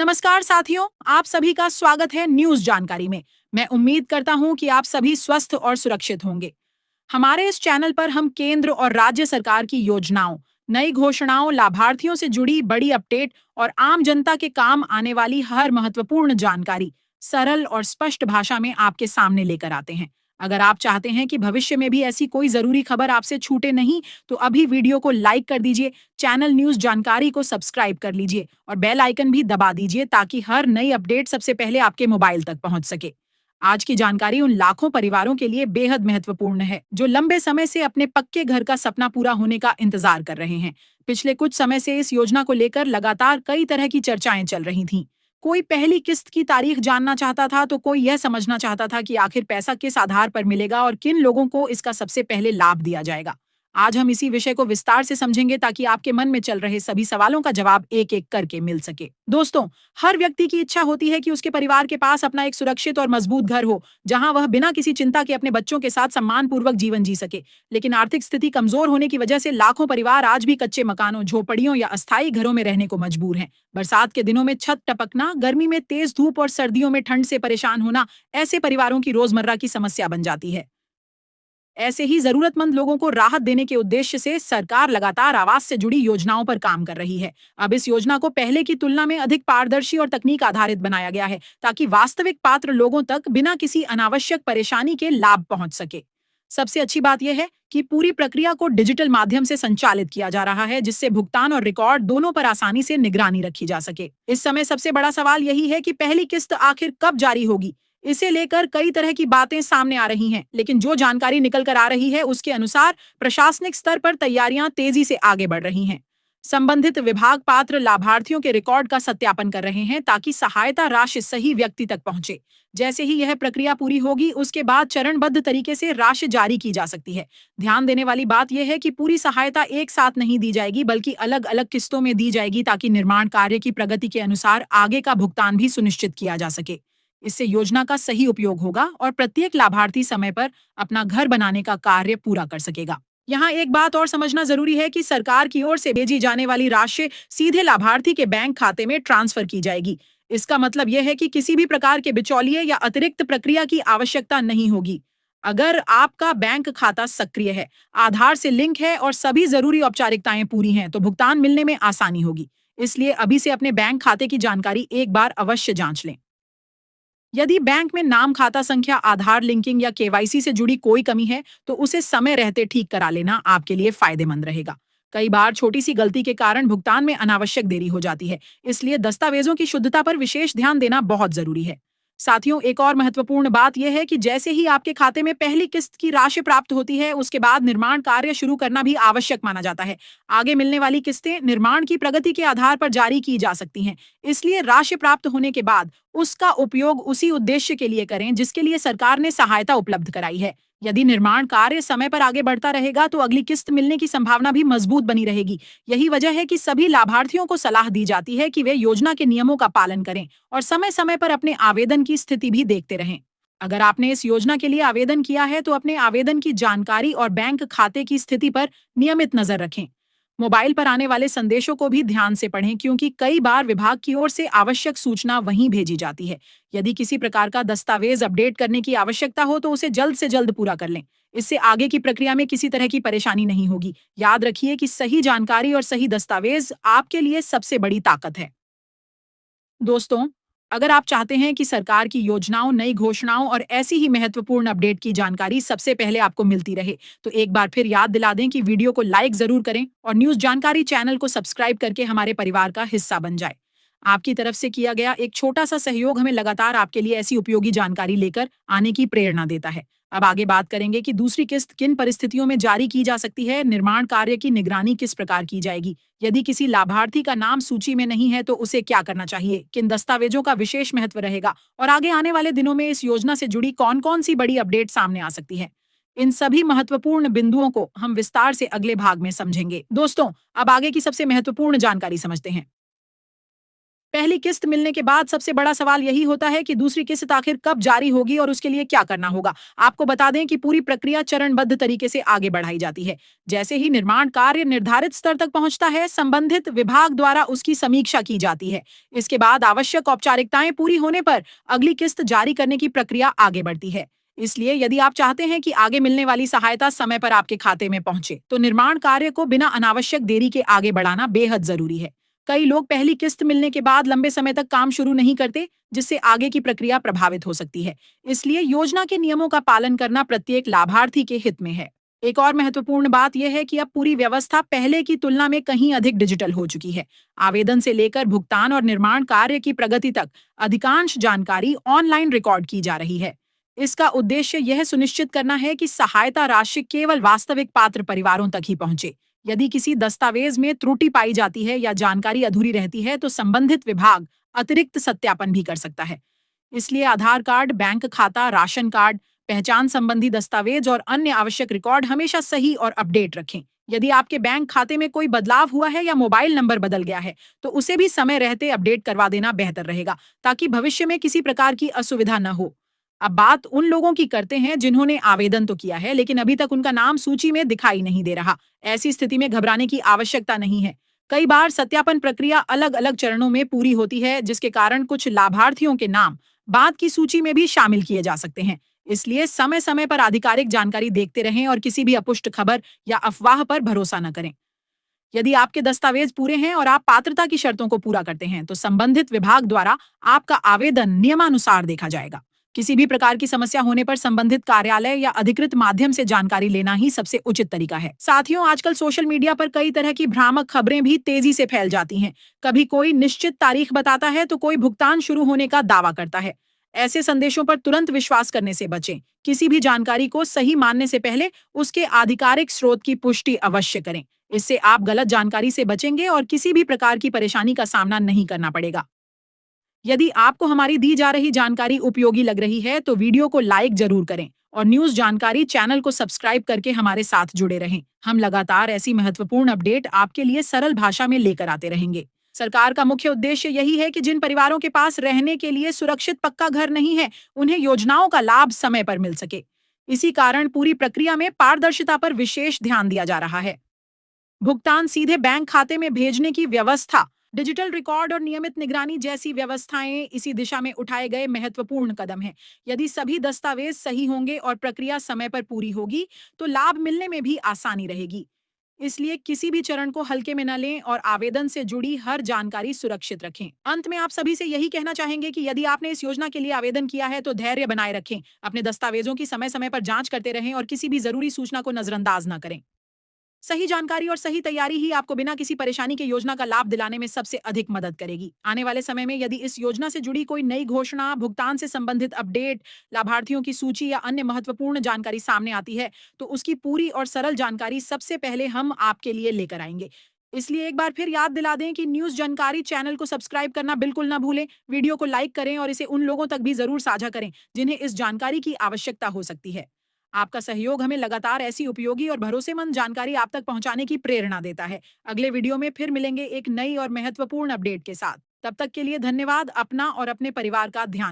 नमस्कार साथियों, आप सभी का स्वागत है न्यूज जानकारी में। मैं उम्मीद करता हूं कि आप सभी स्वस्थ और सुरक्षित होंगे। हमारे इस चैनल पर हम केंद्र और राज्य सरकार की योजनाओं, नई घोषणाओं, लाभार्थियों से जुड़ी बड़ी अपडेट और आम जनता के काम आने वाली हर महत्वपूर्ण जानकारी सरल और स्पष्ट भाषा में आपके सामने लेकर आते हैं। अगर आप चाहते हैं कि भविष्य में भी ऐसी कोई जरूरी खबर आपसे छूटे नहीं, तो अभी वीडियो को लाइक कर दीजिए, चैनल न्यूज जानकारी को सब्सक्राइब कर लीजिए और बेल आइकन भी दबा दीजिए ताकि हर नई अपडेट सबसे पहले आपके मोबाइल तक पहुंच सके। आज की जानकारी उन लाखों परिवारों के लिए बेहद महत्वपूर्ण है जो लंबे समय से अपने पक्के घर का सपना पूरा होने का इंतजार कर रहे हैं। पिछले कुछ समय से इस योजना को लेकर लगातार कई तरह की चर्चाएं चल रही थीं। कोई पहली किस्त की तारीख जानना चाहता था तो कोई यह समझना चाहता था कि आखिर पैसा किस आधार पर मिलेगा और किन लोगों को इसका सबसे पहले लाभ दिया जाएगा। आज हम इसी विषय को विस्तार से समझेंगे ताकि आपके मन में चल रहे सभी सवालों का जवाब एक एक करके मिल सके। दोस्तों, हर व्यक्ति की इच्छा होती है कि उसके परिवार के पास अपना एक सुरक्षित और मजबूत घर हो, जहां वह बिना किसी चिंता के अपने बच्चों के साथ सम्मानपूर्वक जीवन जी सके। लेकिन आर्थिक स्थिति कमजोर होने की वजह से लाखों परिवार आज भी कच्चे मकानों, झोपड़ियों या अस्थायी घरों में रहने को मजबूर हैं। बरसात के दिनों में छत टपकना, गर्मी में तेज धूप और सर्दियों में ठंड से परेशान होना ऐसे परिवारों की रोजमर्रा की समस्या बन जाती है। ऐसे ही जरूरतमंद लोगों को राहत देने के उद्देश्य से सरकार लगातार आवास से जुड़ी योजनाओं पर काम कर रही है। अब इस योजना को पहले की तुलना में अधिक पारदर्शी और तकनीक आधारित बनाया गया है ताकि वास्तविक पात्र लोगों तक बिना किसी अनावश्यक परेशानी के लाभ पहुंच सके। सबसे अच्छी बात यह है कि पूरी प्रक्रिया को डिजिटल माध्यम से संचालित किया जा रहा है, जिससे भुगतान और रिकॉर्ड दोनों पर आसानी से निगरानी रखी जा सके। इस समय सबसे बड़ा सवाल यही है कि पहली किस्त आखिर कब जारी होगी। इसे लेकर कई तरह की बातें सामने आ रही हैं, लेकिन जो जानकारी निकल कर आ रही है उसके अनुसार प्रशासनिक स्तर पर तैयारियां तेजी से आगे बढ़ रही हैं। संबंधित विभाग पात्र लाभार्थियों के रिकॉर्ड का सत्यापन कर रहे हैं ताकि सहायता राशि सही व्यक्ति तक पहुंचे। जैसे ही यह प्रक्रिया पूरी होगी, उसके बाद चरणबद्ध तरीके से राशि जारी की जा सकती है। ध्यान देने वाली बात यह है कि पूरी सहायता एक साथ नहीं दी जाएगी, बल्कि अलग अलग किस्तों में दी जाएगी ताकि निर्माण कार्य की प्रगति के अनुसार आगे का भुगतान भी सुनिश्चित किया जा सके। इससे योजना का सही उपयोग होगा और प्रत्येक लाभार्थी समय पर अपना घर बनाने का कार्य पूरा कर सकेगा। यहाँ एक बात और समझना जरूरी है कि सरकार की ओर से भेजी जाने वाली राशि सीधे लाभार्थी के बैंक खाते में ट्रांसफर की जाएगी। इसका मतलब यह है कि किसी भी प्रकार के बिचौलिए या अतिरिक्त प्रक्रिया की आवश्यकता नहीं होगी। अगर आपका बैंक खाता सक्रिय है, आधार से लिंक है और सभी जरूरी औपचारिकताएं पूरी हैं, तो भुगतान मिलने में आसानी होगी। इसलिए अभी से अपने बैंक खाते की जानकारी एक बार अवश्य जांच लें। यदि बैंक में नाम, खाता संख्या, आधार लिंकिंग या केवाईसी से जुड़ी कोई कमी है, तो उसे समय रहते ठीक करा लेना आपके लिए फायदेमंद रहेगा। कई बार छोटी सी गलती के कारण भुगतान में अनावश्यक देरी हो जाती है, इसलिए दस्तावेजों की शुद्धता पर विशेष ध्यान देना बहुत जरूरी है। साथियों, एक और महत्वपूर्ण बात यह है कि जैसे ही आपके खाते में पहली किस्त की राशि प्राप्त होती है, उसके बाद निर्माण कार्य शुरू करना भी आवश्यक माना जाता है। आगे मिलने वाली किस्तें निर्माण की प्रगति के आधार पर जारी की जा सकती हैं। इसलिए राशि प्राप्त होने के बाद उसका उपयोग उसी उद्देश्य के लिए करें जिसके लिए सरकार ने सहायता उपलब्ध कराई है। यदि निर्माण कार्य समय पर आगे बढ़ता रहेगा तो अगली किस्त मिलने की संभावना भी मजबूत बनी रहेगी। यही वजह है कि सभी लाभार्थियों को सलाह दी जाती है कि वे योजना के नियमों का पालन करें और समय समय पर अपने आवेदन की स्थिति भी देखते रहें। अगर आपने इस योजना के लिए आवेदन किया है तो अपने आवेदन की जानकारी और बैंक खाते की स्थिति पर नियमित नजर रखें। मोबाइल पर आने वाले संदेशों को भी ध्यान से पढ़ें, क्योंकि कई बार विभाग की ओर से आवश्यक सूचना वहीं भेजी जाती है। यदि किसी प्रकार का दस्तावेज अपडेट करने की आवश्यकता हो तो उसे जल्द से जल्द पूरा कर लें। इससे आगे की प्रक्रिया में किसी तरह की परेशानी नहीं होगी। याद रखिए कि सही जानकारी और सही दस्तावेज आपके लिए सबसे बड़ी ताकत है। दोस्तों, अगर आप चाहते हैं कि सरकार की योजनाओं, नई घोषणाओं और ऐसी ही महत्वपूर्ण अपडेट की जानकारी सबसे पहले आपको मिलती रहे, तो एक बार फिर याद दिला दें कि वीडियो को लाइक जरूर करें और न्यूज जानकारी चैनल को सब्सक्राइब करके हमारे परिवार का हिस्सा बन जाए। आपकी तरफ से किया गया एक छोटा सा सहयोग हमें लगातार आपके लिए ऐसी उपयोगी जानकारी लेकर आने की प्रेरणा देता है। अब आगे बात करेंगे कि दूसरी किस्त किन परिस्थितियों में जारी की जा सकती है, निर्माण कार्य की निगरानी किस प्रकार की जाएगी, यदि किसी लाभार्थी का नाम सूची में नहीं है तो उसे क्या करना चाहिए, किन दस्तावेजों का विशेष महत्व रहेगा और आगे आने वाले दिनों में इस योजना से जुड़ी कौन कौन सी बड़ी अपडेट सामने आ सकती है। इन सभी महत्वपूर्ण बिंदुओं को हम विस्तार से अगले भाग में समझेंगे। दोस्तों, अब आगे की सबसे महत्वपूर्ण जानकारी समझते हैं। पहली किस्त मिलने के बाद सबसे बड़ा सवाल यही होता है कि दूसरी किस्त आखिर कब जारी होगी और उसके लिए क्या करना होगा। आपको बता दें कि पूरी प्रक्रिया चरणबद्ध तरीके से आगे बढ़ाई जाती है। जैसे ही निर्माण कार्य निर्धारित स्तर तक पहुंचता है, संबंधित विभाग द्वारा उसकी समीक्षा की जाती है। इसके बाद आवश्यक औपचारिकताएं पूरी होने पर अगली किस्त जारी करने की प्रक्रिया आगे बढ़ती है। इसलिए यदि आप चाहते हैं कि आगे मिलने वाली सहायता समय पर आपके खाते में पहुंचे, तो निर्माण कार्य को बिना अनावश्यक देरी के आगे बढ़ाना बेहद जरूरी है। कई लोग पहली किस्त मिलने के बाद लंबे समय तक काम शुरू नहीं करते, जिससे आगे की प्रक्रिया प्रभावित हो सकती है। इसलिए योजना के नियमों का पालन करना प्रत्येक लाभार्थी के हित में है। एक और महत्वपूर्ण बात यह है कि अब पूरी व्यवस्था पहले की तुलना में कहीं अधिक डिजिटल हो चुकी है। आवेदन से लेकर भुगतान और निर्माण कार्य की प्रगति तक अधिकांश जानकारी ऑनलाइन रिकॉर्ड की जा रही है। इसका उद्देश्य यह सुनिश्चित करना है कि सहायता राशि केवल वास्तविक पात्र परिवारों तक ही पहुंचे। यदि किसी दस्तावेज में त्रुटि पाई जाती है या जानकारी अधूरी रहती है, तो संबंधित विभाग अतिरिक्त सत्यापन भी कर सकता है। इसलिए आधार कार्ड, बैंक खाता, राशन कार्ड, पहचान संबंधी दस्तावेज और अन्य आवश्यक रिकॉर्ड हमेशा सही और अपडेट रखें। यदि आपके बैंक खाते में कोई बदलाव हुआ है या मोबाइल नंबर बदल गया है, तो उसे भी समय रहते अपडेट करवा देना बेहतर रहेगा, ताकि भविष्य में किसी प्रकार की असुविधा न हो। अब बात उन लोगों की करते हैं जिन्होंने आवेदन तो किया है, लेकिन अभी तक उनका नाम सूची में दिखाई नहीं दे रहा। ऐसी स्थिति में घबराने की आवश्यकता नहीं है। कई बार सत्यापन प्रक्रिया अलग-अलग चरणों में पूरी होती है, जिसके कारण कुछ लाभार्थियों के नाम बाद की सूची में भी शामिल किए जा सकते हैं। इसलिए समय-समय पर आधिकारिक जानकारी देखते रहें और किसी भी अपुष्ट खबर या अफवाह पर भरोसा न करें। यदि आपके दस्तावेज पूरे हैं और आप पात्रता की शर्तों को पूरा करते हैं, तो संबंधित विभाग द्वारा आपका आवेदन नियमानुसार देखा जाएगा। किसी भी प्रकार की समस्या होने पर संबंधित कार्यालय या अधिकृत माध्यम से जानकारी लेना ही सबसे उचित तरीका है। साथियों, आजकल सोशल मीडिया पर कई तरह की भ्रामक खबरें भी तेजी से फैल जाती हैं। कभी कोई निश्चित तारीख बताता है, तो कोई भुगतान शुरू होने का दावा करता है। ऐसे संदेशों पर तुरंत विश्वास करने से बचें। किसी भी जानकारी को सही मानने से पहले उसके आधिकारिक स्रोत की पुष्टि अवश्य करें। इससे आप गलत जानकारी से बचेंगे और किसी भी प्रकार की परेशानी का सामना नहीं करना पड़ेगा। यदि आपको हमारी दी जा रही जानकारी उपयोगी लग रही है, तो वीडियो को लाइक जरूर करें और न्यूज़ जानकारी चैनल को सब्सक्राइब करके हमारे साथ जुड़े रहें। हम लगातार ऐसी महत्वपूर्ण अपडेट आपके लिए सरल भाषा में लेकर आते रहेंगे। सरकार का मुख्य उद्देश्य यही है कि जिन परिवारों के पास रहने के लिए सुरक्षित पक्का घर नहीं है, उन्हें योजनाओं का लाभ समय पर मिल सके। इसी कारण पूरी प्रक्रिया में पारदर्शिता पर विशेष ध्यान दिया जा रहा है। भुगतान सीधे बैंक खाते में भेजने की व्यवस्था, डिजिटल रिकॉर्ड और नियमित निगरानी जैसी व्यवस्थाएं इसी दिशा में उठाए गए महत्वपूर्ण कदम हैं। यदि सभी दस्तावेज सही होंगे और प्रक्रिया समय पर पूरी होगी, तो लाभ मिलने में भी आसानी रहेगी। इसलिए किसी भी चरण को हल्के में न लें और आवेदन से जुड़ी हर जानकारी सुरक्षित रखें। अंत में आप सभी से यही कहना चाहेंगे कि यदि आपने इस योजना के लिए आवेदन किया है, तो धैर्य बनाए रखें, अपने दस्तावेजों की समय समय पर जांच करते रहें और किसी भी जरूरी सूचना को नजरअंदाज न करें। सही जानकारी और सही तैयारी ही आपको बिना किसी परेशानी के योजना का लाभ दिलाने में सबसे अधिक मदद करेगी। आने वाले समय में यदि इस योजना से जुड़ी कोई नई घोषणा, भुगतान से संबंधित अपडेट, लाभार्थियों की सूची या अन्य महत्वपूर्ण जानकारी सामने आती है, तो उसकी पूरी और सरल जानकारी सबसे पहले हम आपके लिए लेकर आएंगे। इसलिए एक बार फिर याद दिला दें कि न्यूज़ जानकारी चैनल को सब्सक्राइब करना बिल्कुल ना भूलें, वीडियो को लाइक करें और इसे उन लोगों तक भी जरूर साझा करें जिन्हें इस जानकारी की आवश्यकता हो सकती है। आपका सहयोग हमें लगातार ऐसी उपयोगी और भरोसेमंद जानकारी आप तक पहुंचाने की प्रेरणा देता है। अगले वीडियो में फिर मिलेंगे एक नई और महत्वपूर्ण अपडेट के साथ। तब तक के लिए धन्यवाद। अपना और अपने परिवार का ध्यान रखें।